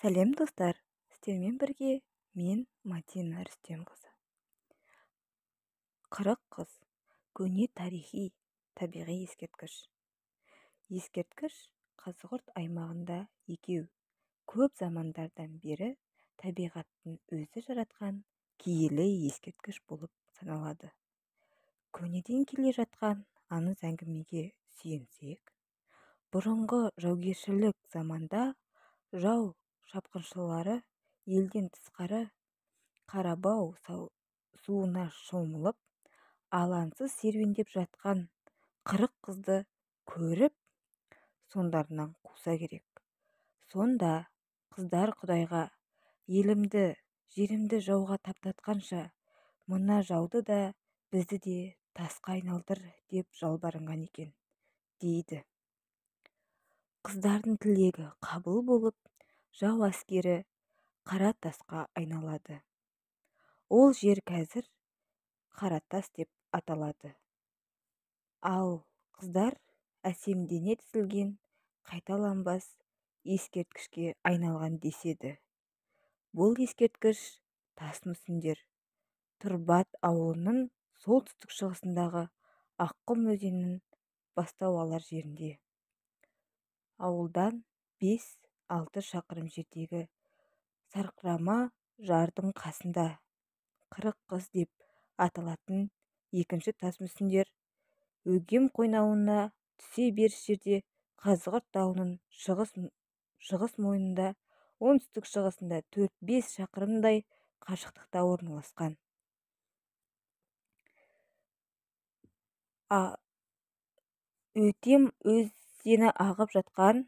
Сәлем достар, сіздермен бірге мен Мадина Рүстемқызы. Қырық қыз көне тарихи табиғи ескерткіш. Ескерткіш Қазығұрт аймағында екеу көп замандардан бері табиғаттың өзі жаратқан киелі ескерткіш болып саналады. Көнеден келе жатқан аңыз әңгімеге сүйенсек, бұрынғы жаугершілік заманда жау шапқыншылары елден тысқары Қарабау суына шомылып, алаңсыз серуендеп жатқан 40 қызды көріп, соңдарынан қуса керек. Сонда қыздар Құдайға, елімді, жерімді жауға таптатқанша, мына жауды да бізді де тасқа айналдыр деп жалбарынған екен, дейді. Қыздардың тілегі қабыл болып, жау әскері қара тасқа айналады. Ол жер қазір Қаратас деп аталады. Ал қыздар әсемдене тізілген қайталанбас ескерткішке айналған деседі. Бұл ескерткіш тас мүсіндер Тұрбат ауылының солтүстік шығысындағы Аққұм өзенінің бастау алар жерінде. Ауылдан 5-6 шақырым жердегі сарқырама жардың қасында 40 қыз деп аталатын екінші тас мүсіндер өгем қойнауына түсе беріс жерде Қазығұрт тауының шығыс мойнында, оңтүстік шығысында 4-5 шақырымдай қашықтықта орналасқан. Өтем өзені ағып жатқан